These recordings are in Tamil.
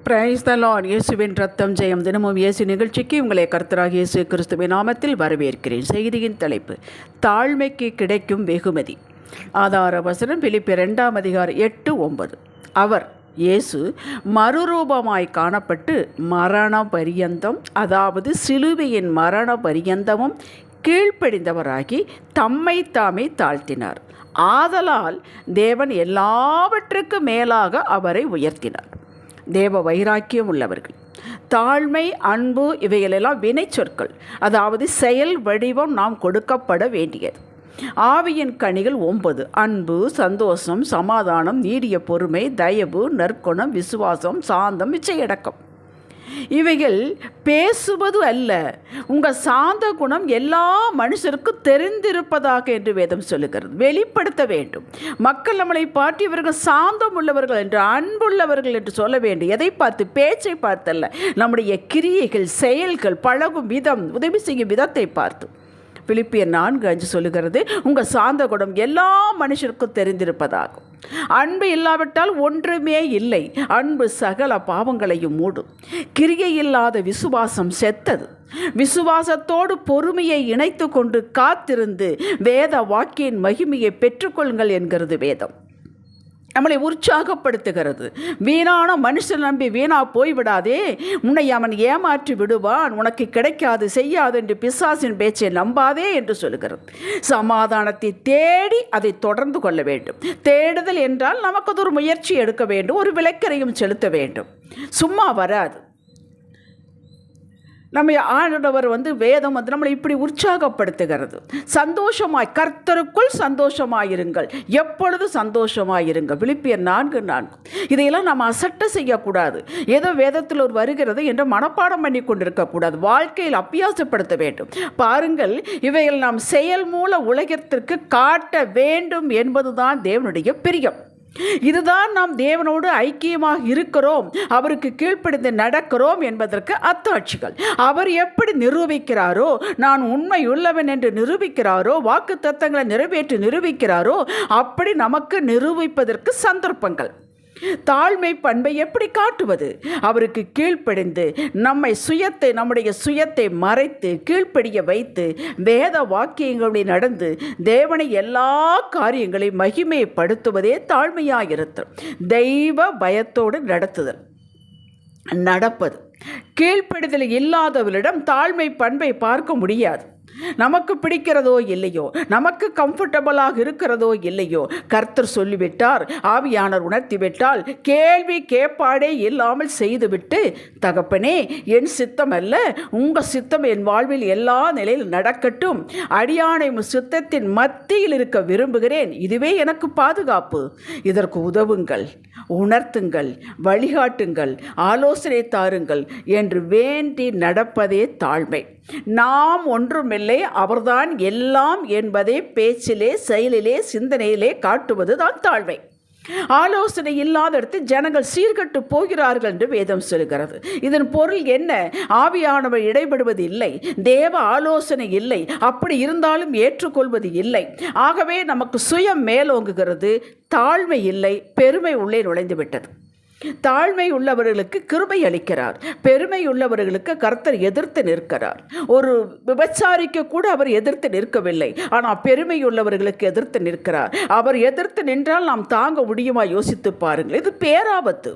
Praise the Lord. இயேசுவின் ரத்தம் ஜெயம். தினமும் இயேசு நிகழ்ச்சிக்கு உங்களை கர்த்தராகிய இயேசு கிறிஸ்துவின் நாமத்தில் வரவேற்கிறேன். செய்தியின் தலைப்பு, தாழ்மைக்கு கிடைக்கும் வெகுமதி. ஆதார வசனம் பிலிப்பியர் 2:8-9. அவர் இயேசு மறுரூபமாய் காணப்பட்டு மரண பரியந்தம், அதாவது சிலுவையின் மரண பரியந்தமும் கீழ்ப்படிந்தவராகி தம்மை தாமே தாழ்த்தினார். ஆதலால் தேவன் எல்லாவற்றுக்கும் மேலாக அவரை உயர்த்தினார். தேவ வைராக்கியம் உள்ளவர்கள். தாழ்மை, அன்பு இவைகளெல்லாம் வினை சொற்கள், அதாவது செயல் வடிவம் நாம் கொடுக்கப்பட வேண்டியது. ஆவியின் கனிகள் 9: அன்பு, சந்தோஷம், சமாதானம், நீடிய பொறுமை, தயவு, நற்குணம், விசுவாசம், சாந்தம், இச்சையடக்கம். இவைகள் பேசுவது அல்ல, உங்கள் சாந்த குணம் எல்லா மனுஷருக்கும் தெரிந்திருப்பதாக என்று வேதம் சொல்லுகிறது. வெளிப்படுத்த வேண்டும். மக்கள் நம்மளை பார்த்து இவர்கள் சாந்தம் உள்ளவர்கள் என்று, அன்புள்ளவர்கள் என்று சொல்ல வேண்டும். எதை பார்த்து? பேச்சை பார்த்தல்ல, நம்முடைய கிரியைகள், செயல்கள், பழகும் விதம், உதவி செய்யும் விதத்தை பார்த்து. பிலிப்பியர் 4:5 சொல்லுகிறது, உங்கள் சாந்த குணம் எல்லா மனுஷருக்கும் தெரிந்திருப்பதாகும். அன்பு இல்லாவிட்டால் ஒன்றுமே இல்லை. அன்பு சகல பாவங்களையும் மூடும். கிரியை இல்லாத விசுவாசம் செத்தது. விசுவாசத்தோடு பொறுமையை இணைத்து கொண்டு காத்திருந்து வேத வாக்கியின் மகிமையை பெற்றுக்கொள்ளுங்கள் என்கிறது வேதம். நம்மளை உற்சாகப்படுத்துகிறது. வீணான மனுஷன் நம்பி வீணா போய்விடாதே, உன்னை அவன் ஏமாற்றி விடுவான், உனக்கு கிடைக்காது செய்யாது என்று பிசாசின் பேச்சை நம்பாதே என்று சொல்கிறது. சமாதானத்தை தேடி அதை தொடர்ந்து கொள்ள வேண்டும். தேடுதல் என்றால் நமக்கு ஒரு முயற்சி எடுக்க வேண்டும், ஒரு விளக்கரையும் செலுத்த வேண்டும். சும்மா வராது. நம்ம ஆண்டவர் வேதம் நம்மளை இப்படி உற்சாகப்படுத்துகிறது. சந்தோஷமாய், கர்த்தருக்குள் சந்தோஷமாயிருங்கள், எப்பொழுது சந்தோஷமாயிருங்கள். பிலிப்பியர் 4:4. இதையெல்லாம் நம்ம அசட்டை செய்யக்கூடாது. ஏதோ வேதத்தில் ஒரு வருகிறது என்று மனப்பாடம் பண்ணி கொண்டிருக்கக்கூடாது. வாழ்க்கையில் அபியாசப்படுத்த வேண்டும். பாருங்கள், இவைகள் நாம் செயல் மூல உலகத்திற்கு காட்ட வேண்டும் என்பதுதான் தேவனுடைய பிரியம். இதுதான் நாம் தேவனோடு ஐக்கியமாக இருக்கிறோம், அவருக்கு கீழ்ப்படிந்து நடக்கிறோம் என்பதற்கு அத்தாட்சிகள். அவர் எப்படி நிரூபிக்கிறாரோ, நான் உண்மை உள்ளவன் என்று நிரூபிக்கிறாரோ, வாக்கு தத்தங்களை நிறைவேற்றி நிரூபிக்கிறாரோ, அப்படி நமக்கு நிரூபிப்பதற்கு சந்தர்ப்பங்கள். தாழ்மை பண்பை எப்படி காட்டுவது? அவருக்கு கீழ்ப்படிந்து நம்முடைய சுயத்தை மறைத்து கீழ்ப்படிய வைத்து வேத வாக்கியங்களில் நடந்து தேவனை எல்லா காரியங்களையும் மகிமைப்படுத்துவதே தாழ்மையாயிருத்தல். தெய்வ பயத்தோடு நடப்பது. கீழ்ப்படிதல் இல்லாதவர்களிடம் தாழ்மை பண்பை பார்க்க முடியாது. நமக்கு பிடிக்கிறதோ இல்லையோ, நமக்கு கம்ஃபர்டபுளாக இருக்கிறதோ இல்லையோ, கர்த்தர் சொல்லிவிட்டார், ஆவியானவர் உணர்த்திவிட்டால் கேள்வி கேட்பாடே இல்லாமல் செய்துவிட்டு, தகப்பனே, என் சித்தம் அல்ல, உங்கள் சித்தம் என் வாழ்வில் எல்லா நிலையில் நடக்கட்டும், அடியானை சித்தத்தின் மத்தியில் இருக்க விரும்புகிறேன், இதுவே எனக்கு பாதுகாப்பு, இதற்கு உதவுங்கள், உணர்த்துங்கள், வழிகாட்டுங்கள், ஆலோசனை தாருங்கள் என்று வேண்டி நடப்பதே தாழ்மை. நாம் ஒன்றுமில்லை, அவர்தான் எல்லாம் என்பதை பேச்சிலே, செயலிலே, சிந்தனையிலே காட்டுவது தான் தாழ்மை. ஆலோசனை இல்லாத இடத்தில் ஜனங்கள் சீர்கட்டு போகிறார்கள் என்று வேதம் சொல்கிறது. இதன் பொருள் என்ன? ஆவியானவர் இடைபடுவது இல்லை, தேவ ஆலோசனை இல்லை, அப்படி இருந்தாலும் ஏற்றுக்கொள்வது இல்லை. ஆகவே நமக்கு சுயம் மேலோங்குகிறது, தாழ்மை இல்லை, பெருமை உள்ளே நுழைந்து விட்டது. தாழ்மை உள்ளவர்களுக்கு கிருபை அளிக்கிறார், பெருமை உள்ளவர்களுக்கு கர்த்தர் எதிர்த்து நிற்கிறார். ஒரு விபச்சாரிக்கு கூட அவர் எதிர்த்து நிற்கவில்லை, ஆனால் பெருமை உள்ளவர்களுக்கு எதிர்த்து நிற்கிறார். அவர் எதிர்த்து நின்றால் நாம் தாங்க முடியுமா? யோசித்து பாருங்கள். இது பேராபத்து.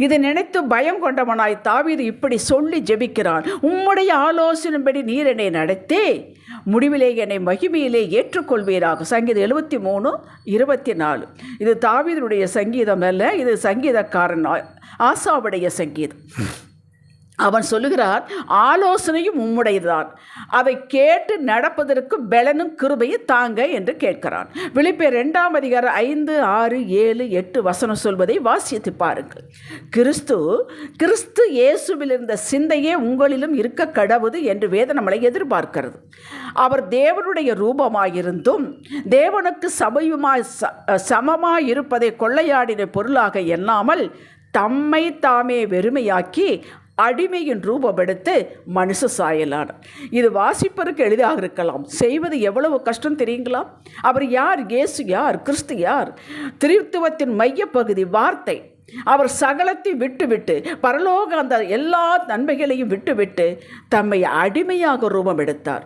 இதை நினைத்து பயம் கொண்டவனாய் தாவீது இப்படி சொல்லி ஜெபிக்கிறான், உம்முடைய ஆலோசனைப்படி நீர் என்னை நடத்தே முடிவிலே என்னை மகிமையிலே ஏற்றுக்கொள்வீராக. சங்கீதம் 73:24. இது தாவீதுடைய சங்கீதம் அல்ல, இது சங்கீதக்காரன் ஆசாவுடைய சங்கீதம். அவன் சொல்லுகிறார், ஆலோசனையும் உம்முடையதுதான், அதை கேட்டு நடப்பதற்கு பலனும் கிருபையும் தாங்க என்று கேட்கிறான். பிலிப்பியர் 2:5, 6, 7, 8 வசனம் சொல்வதை வாசித்து பாருங்கள். கிறிஸ்து இயேசுவில் இருந்த சிந்தையே உங்களிலும் இருக்க கடவுது என்று வேதம் நம்மளை எதிர்பார்க்கிறது. அவர் தேவனுடைய ரூபமாயிருந்தும் தேவனுக்கு சமமாயிருப்பதை கொள்ளையாடின பொருளாக எண்ணாமல் தம்மை தாமே வெறுமையாக்கி அடிமையின் ரூபமெடுத்து மனுஷ சாயலானார். இது வாசிப்பதற்கு எளிதாக இருக்கலாம், செய்வது எவ்வளவு கஷ்டம் தெரியுங்களா? அவர் யார்? இயேசு யார்? கிறிஸ்து யார்? திரித்துவத்தின் மையப்பகுதி வார்த்தை. அவர் சகலத்தை விட்டுவிட்டு பரலோக அந்த எல்லா நன்மைகளையும் விட்டுவிட்டு தம்மை அடிமையாக ரூபம் எடுத்தார்.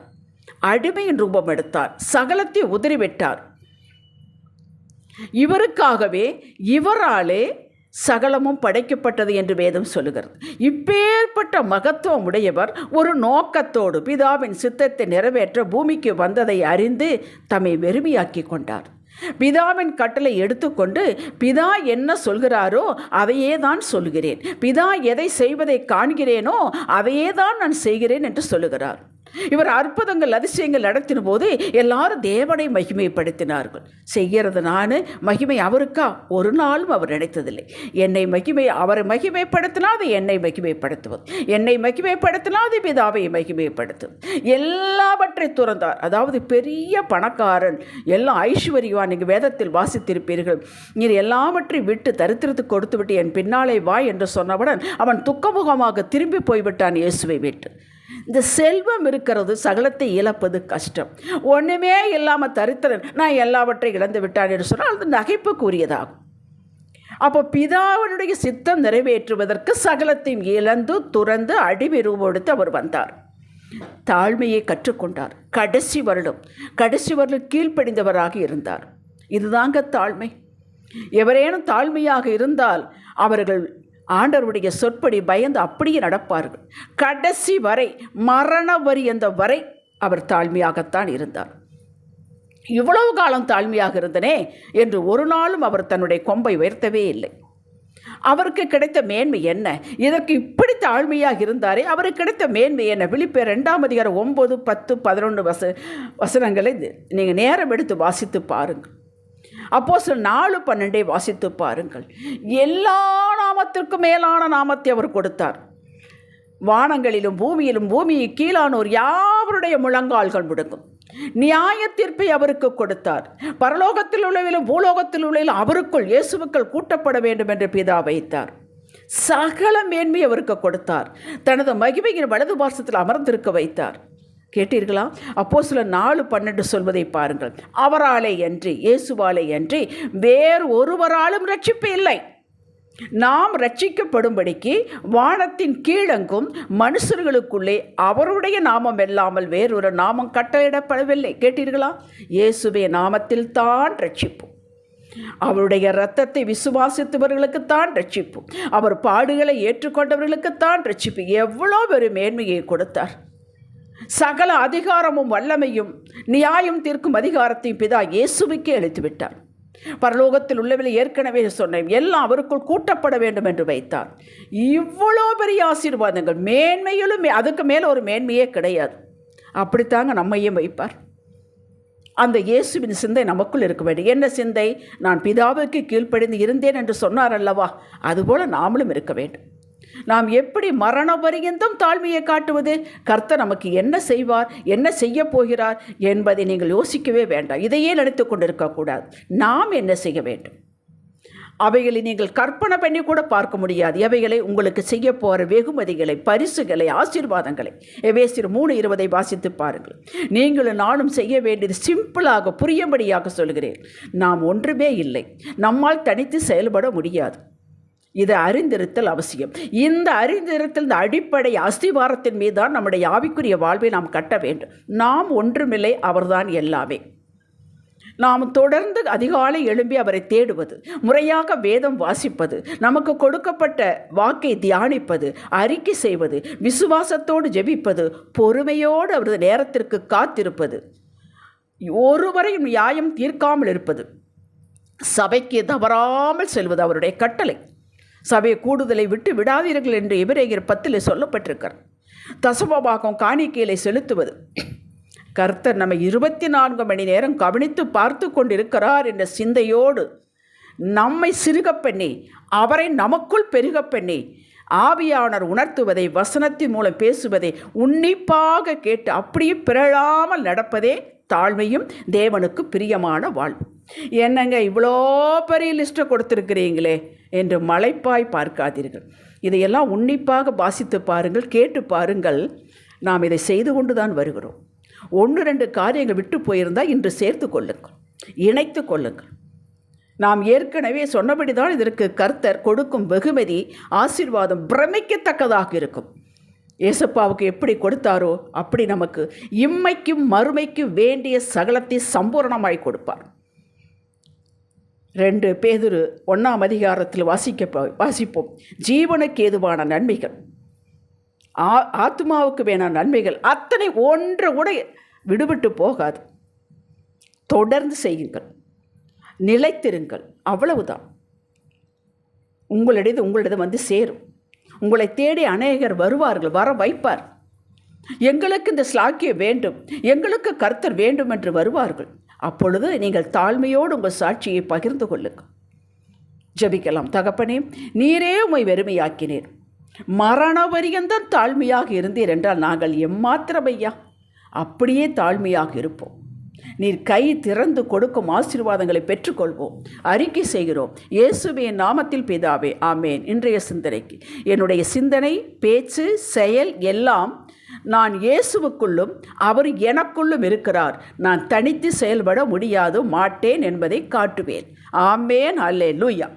அடிமையின் ரூபம் எடுத்தார். சகலத்தை உதறிவிட்டார். இவருக்காகவே இவராலே சகலமும் படைக்கப்பட்டது என்று வேதம் சொல்லுகிறது. இப்பேற்பட்ட மகத்துவம் உடையவர் ஒரு நோக்கத்தோடு பிதாவின் சித்தத்தை நிறைவேற்ற பூமிக்கு வந்ததை அறிந்து தம்மை வெறுமையாக்கி கொண்டார். பிதாவின் கட்டளை எடுத்துக்கொண்டு பிதா என்ன சொல்கிறாரோ அதையே தான் சொல்கிறேன், பிதா எதை செய்வதை காண்கிறேனோ அதையே தான் நான் செய்கிறேன் என்று சொல்லுகிறார். இவர் அற்புதங்கள் அதிசயங்கள் நடத்தின போது எல்லாரும் தேவனை மகிமைப்படுத்தினார்கள். செய்கிறது நான், மகிமை அவருக்கா? ஒரு நாளும் அவர் நினைத்ததில்லை. அவரை மகிமைப்படுத்தினால் அது என்னை மகிமைப்படுத்துவது, என்னை மகிமைப்படுத்தினால் அது பிதாவை மகிமைப்படுத்துவது. எல்லாவற்றை துறந்தார். அதாவது பெரிய பணக்காரன், எல்லாம் ஐஸ்வர்யவான். நீங்கள் வேதத்தில் வாசித்திருப்பீர்கள். நீர் எல்லாவற்றையும் விட்டு தரித்திரத்துக்கு கொடுத்து விட்டு என் பின்னாலே வா என்று சொன்னவுடன் அவன் துக்கமுகமாக திரும்பி போய்விட்டான் இயேசுவை விட்டு. இந்த செல்வம் இருக்கிறது, சகலத்தை இழப்பது கஷ்டம். ஒன்றுமே இல்லாமல் தரித்திரன் நான் எல்லாவற்றையும் இழந்து விட்டான் என்று சொன்னால் அது நகைப்புக்குரியதாகும். அப்போ பிதாவினுடைய சித்தம் நிறைவேற்றுவதற்கு சகலத்தையும் இழந்து துறந்து அடிமை ரூபம் எடுத்து அவர் வந்தார். தாழ்மையை கற்றுக்கொண்டார். கடைசி வருடம் கீழ்ப்படிந்தவராக இருந்தார். இதுதாங்க தாழ்மை. எவரேனும் தாழ்மையாக இருந்தால் அவர்கள் ஆண்டவருடைய சொற்படி பயந்து அப்படியே நடப்பார்கள். கடைசி வரை, மரண வரியந்த வரை அவர் தாழ்மையாகத்தான் இருந்தார். இவ்வளவு காலம் தாழ்மையாக இருந்தனே என்று ஒரு நாளும் அவர் தன்னுடைய கொம்பை உயர்த்தவே இல்லை. அவருக்கு கிடைத்த மேன்மை என்ன? இதற்கு இப்படி தாழ்மையாக இருந்தாரே, அவருக்கு கிடைத்த மேன்மை என்ன? பிலிப்பியர் 2 அதிகாரம் 9, 10, 11 வசனங்களை நீங்கள் நேரம் எடுத்து வாசித்து பாருங்கள். அப்போஸ்தலர் 4:12 வாசித்து பாருங்கள். எல்லா நாமத்திற்கும் மேலான நாமத்தை அவர் கொடுத்தார். வானங்களிலும் பூமியிலும் பூமியை கீழானோர் யாவருடைய முழங்கால்கள் முடங்கும். நியாய தீர்ப்பை அவருக்கு கொடுத்தார். பரலோகத்தில் உள்ளவிலும் பூலோகத்தில் உள்ளவிலும் அவருக்குள் இயேசுவுக்குள் கூட்டப்பட வேண்டும் என்று பிதா வைத்தார். சகல மேன்மை அவருக்கு கொடுத்தார். தனது மகிமையின் வலது பார்சத்தில் அமர்ந்திருக்க வைத்தார். கேட்டீர்களா? அப்போஸ்தலர் 4:12 சொல்வதை பாருங்கள். அவராலே அன்றி, இயேசுவாலே அன்றி வேறு ஒருவராலும் ரட்சிப்பு இல்லை. நாம் ரட்சிக்கப்படும்படிக்கு வானத்தின் கீழங்கும் மனுஷர்களுக்குள்ளே அவருடைய நாமம் இல்லாமல் வேறொரு நாமம் கட்டளையிடப்படவில்லை. கேட்டீர்களா? இயேசுவே நாமத்தில் தான் ரட்சிப்பு. அவருடைய இரத்தத்தை விசுவாசித்தவர்களுக்குத்தான் ரட்சிப்பு. அவர் பாடுகளை ஏற்றுக்கொண்டவர்களுக்குத்தான் ரட்சிப்பு. எவ்வளோ ஒரு மேன்மையை கொடுத்தார். சகல அதிகாரமும் வல்லமையும் நியாயம் தீர்க்கும் அதிகாரத்தையும் பிதா இயேசுவுக்கே அளித்து விட்டார். பரலோகத்தில் உள்ளவரை ஏற்கனவே சொன்னேன், எல்லாம் அவருக்குள் கூட்டப்பட வேண்டும் என்று வைத்தார். இவ்வளோ பெரிய ஆசீர்வாதங்கள், மேன்மையிலும் அதுக்கு மேலே ஒரு மேன்மையே கிடையாது. அப்படித்தாங்க நம்மையும் வைப்பார். அந்த இயேசுவின் சிந்தை நமக்குள் இருக்க வேண்டும். என்ன சிந்தை? நான் பிதாவுக்கு கீழ்ப்படிந்து இருந்தேன் என்று சொன்னார் அல்லவா, அதுபோல் நாமளும் இருக்க வேண்டும். நாம் எப்படி மரண பரியந்தம் தாழ்மையை காட்டுவது? கர்த்தர் நமக்கு என்ன செய்வார், என்ன செய்ய போகிறார் என்பதை நீங்கள் யோசிக்கவே வேண்டாம். இதையே நினைத்து கொண்டிருக்கக்கூடாது. நாம் என்ன செய்ய வேண்டும்? அவைகளை நீங்கள் கற்பனை பண்ணி கூட பார்க்க முடியாது. எவைகளை உங்களுக்கு செய்ய போகிற வெகுமதிகளை, பரிசுகளை, ஆசீர்வாதங்களை. எபேசியர் 3:20 வாசித்து பாருங்கள். நீங்களும் நானும் செய்ய வேண்டியது சிம்பிளாக புரியும்படியாக சொல்கிறேன். நாம் ஒன்றுமே இல்லை, நம்மால் தனித்து செயல்பட முடியாது. இதை அறிந்திருத்தல் அவசியம். இந்த அறிந்திருத்தல், இந்த அடிப்படை அஸ்திவாரத்தின் மீது தான் நம்முடைய ஆவிக்குரிய வாழ்வை நாம் கட்ட வேண்டும். நாம் ஒன்றுமில்லை, அவர்தான் எல்லாமே. நாம் தொடர்ந்து அதிகாலை எழும்பி அவரை தேடுவது, முறையாக வேதம் வாசிப்பது, நமக்கு கொடுக்கப்பட்ட வாக்கை தியானிப்பது, அறிக்கை செய்வது, விசுவாசத்தோடு ஜெபிப்பது, பொறுமையோடு அவரது நேரத்திற்கு காத்திருப்பது, ஒருவரையும் நியாயம் தீர்க்காமல் இருப்பது, சபைக்கு தவறாமல் செல்வது அவருடைய கட்டளை. சபை கூடுதலை விட்டு விடாதீர்கள் என்று எபிரேயர் 10 சொல்லப்பட்டிருக்கிறார். தசமபாகம் காணிக்கைகளை செலுத்துவது. கர்த்தர் நம்மை 24 மணி நேரம் கவனித்து பார்த்து கொண்டிருக்கிறார் என்ற சிந்தையோடு நம்மை சிறுகப் பண்ணி, அவரை நமக்குள் பெருகப் பண்ணி, ஆவியானவர் உணர்த்துவதை, வசனத்தின் மூலம் பேசுவதை உன்னிப்பாக கேட்டு அப்படியே பிறழாமல் நடப்பதே தாழ்மையும் தேவனுக்கு பிரியமான வாழ்வு. என்னங்க இவ்வளோ பெரிய லிஸ்ட்டை கொடுத்துருக்கிறீங்களே என்று மலைப்பாய் பார்க்காதீர்கள். இதையெல்லாம் உன்னிப்பாக வாசித்து பாருங்கள், கேட்டு பாருங்கள். நாம் இதை செய்து கொண்டு தான் வருகிறோம். 1-2 காரியங்கள் விட்டு போயிருந்தால் இன்று சேர்த்து கொள்ளுங்கள், இணைத்து கொள்ளுங்கள். நாம் ஏற்கனவே சொன்னபடிதான் இதற்கு கர்த்தர் கொடுக்கும் வெகுமதி ஆசீர்வாதம் பிரமிக்கத்தக்கதாக இருக்கும். ஏசப்பாவுக்கு எப்படி கொடுத்தாரோ அப்படி நமக்கு இம்மைக்கும் மறுமைக்கும் வேண்டிய சகலத்தை சம்பூரணமாய் கொடுப்பார். 2 பேதுரு 1ஆம் அதிகாரத்தில் வாசிப்போம். ஜீவனுக்கு ஏதுவான நன்மைகள், ஆத்மாவுக்கு வேணான நன்மைகள் அத்தனை ஒன்று கூட விடுபட்டு போகாது. தொடர்ந்து செய்யுங்கள், நிலைத்திருங்கள், அவ்வளவுதான். உங்களிடம் வந்து சேரும். உங்களை தேடி அநேகர் வருவார்கள், வர வைப்பார். எங்களுக்கு இந்த ஸ்லாக்கியம் வேண்டும், எங்களுக்கு கர்த்தர் வேண்டும் என்று வருவார்கள். அப்பொழுது நீங்கள் தாழ்மையோடு உங்கள் சாட்சியை பகிர்ந்து கொள்ளுங்கள். ஜெபிக்கலாம். தகப்பனே, நீரே உம்மை வெறுமையாக்கினீர், மரண பரியந்தம் தாழ்மையாக இருந்தீர் என்றால் நாங்கள் எம்மாத்திரம் ஐயா? அப்படியே தாழ்மையாக இருப்போம். நீர் கை திறந்து கொடுக்கும் ஆசீர்வாதங்களை பெற்றுக்கொள்வோம். அறிக்கை செய்கிறோம் இயேசுவின் நாமத்தில் பிதாவே, ஆமேன். இன்றைய சிந்தனைக்கு என்னுடைய சிந்தனை, பேச்சு, செயல் எல்லாம் நான் இயேசுவுக்குள்ளும் அவர் எனக்குள்ளும் இருக்கிறார். நான் தனித்து செயல்பட முடியாது, மாட்டேன் என்பதை காட்டுவேன். ஆமேன். அல்லேலூயா.